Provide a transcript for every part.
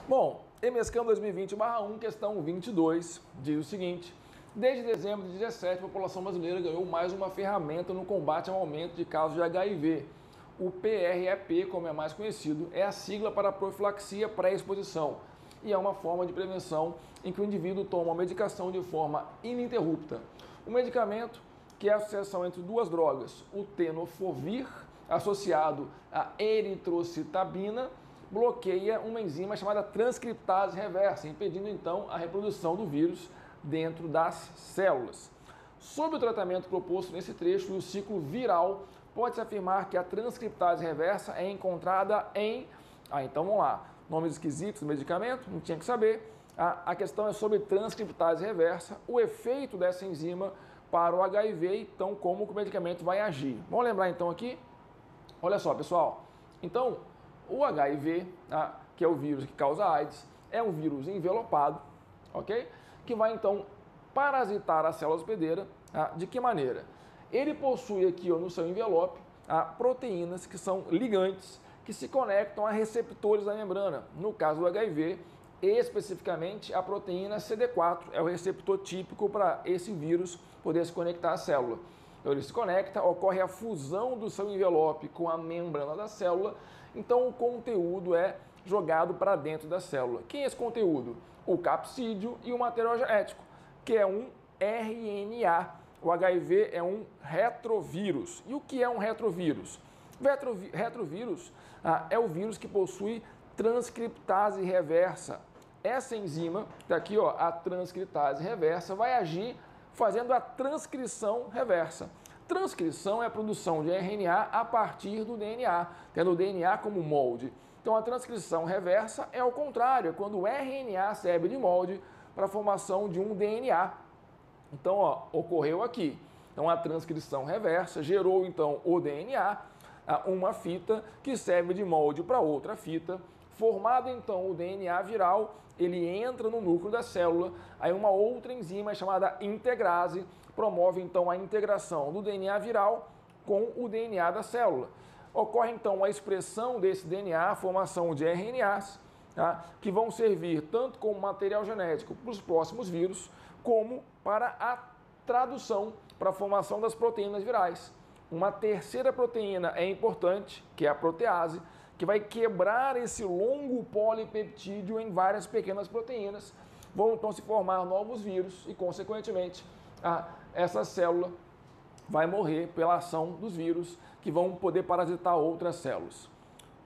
Bom, EMESCAM 2020/1, questão 22, diz o seguinte: desde dezembro de 2017, a população brasileira ganhou mais uma ferramenta no combate ao aumento de casos de HIV. O PrEP, como é mais conhecido, é a sigla para profilaxia pré-exposição e é uma forma de prevenção em que o indivíduo toma a medicação de forma ininterrupta. O medicamento, que é a associação entre duas drogas, o tenofovir, associado à eritrocitabina, bloqueia uma enzima chamada transcriptase reversa, impedindo então a reprodução do vírus dentro das células. Sob o tratamento proposto nesse trecho e o ciclo viral, pode-se afirmar que a transcriptase reversa é encontrada em... então vamos lá, nomes esquisitos do medicamento, não tinha que saber. A questão é sobre transcriptase reversa, o efeito dessa enzima para o HIV, então como o medicamento vai agir. Vamos lembrar então aqui? Olha só, pessoal, então o HIV, que é o vírus que causa AIDS, é um vírus envelopado, ok? Que vai então parasitar a célula hospedeira. De que maneira? Ele possui aqui no seu envelope proteínas que são ligantes, que se conectam a receptores da membrana. No caso do HIV, especificamente a proteína CD4 é o receptor típico para esse vírus poder se conectar à célula. Então ele se conecta, ocorre a fusão do seu envelope com a membrana da célula, então o conteúdo é jogado para dentro da célula. Quem é esse conteúdo? O capsídeo e o material genético, que é um RNA. O HIV é um retrovírus. E o que é um retrovírus? Retrovírus é o vírus que possui transcriptase reversa. Essa enzima, está aqui, a transcriptase reversa, vai agir fazendo a transcrição reversa. Transcrição é a produção de RNA a partir do DNA, tendo o DNA como molde. Então a transcrição reversa é o contrário, é quando o RNA serve de molde para a formação de um DNA. Então, ocorreu aqui. Então a transcrição reversa gerou então o DNA, uma fita que serve de molde para outra fita. Formado então o DNA viral, ele entra no núcleo da célula, aí uma outra enzima chamada integrase promove então a integração do DNA viral com o DNA da célula. Ocorre então a expressão desse DNA, a formação de RNAs, que vão servir tanto como material genético para os próximos vírus, como para a tradução, para a formação das proteínas virais. Uma terceira proteína é importante, que é a protease, que vai quebrar esse longo polipeptídeo em várias pequenas proteínas. Vão então se formar novos vírus e, consequentemente, essa célula vai morrer pela ação dos vírus que vão poder parasitar outras células.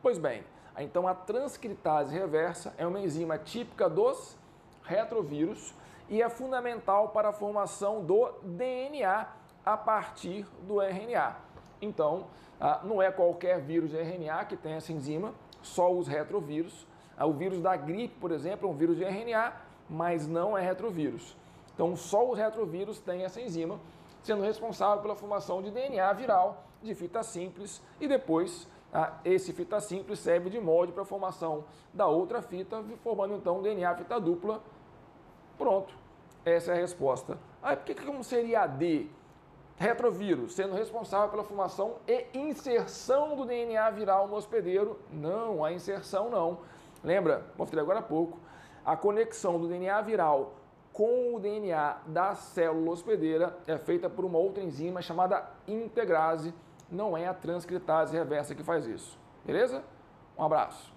Pois bem, então a transcriptase reversa é uma enzima típica dos retrovírus e é fundamental para a formação do DNA a partir do RNA. Então, não é qualquer vírus de RNA que tem essa enzima, só os retrovírus. O vírus da gripe, por exemplo, é um vírus de RNA, mas não é retrovírus. Então, só os retrovírus têm essa enzima, sendo responsável pela formação de DNA viral de fita simples e depois esse fita simples serve de molde para a formação da outra fita, formando então DNA fita dupla. Pronto, essa é a resposta. Por que como seria a D? Retrovírus, sendo responsável pela formação e inserção do DNA viral no hospedeiro. Não, a inserção não. Lembra, mostrei agora há pouco, a conexão do DNA viral com o DNA da célula hospedeira é feita por uma outra enzima chamada integrase. Não é a transcriptase reversa que faz isso. Beleza? Um abraço.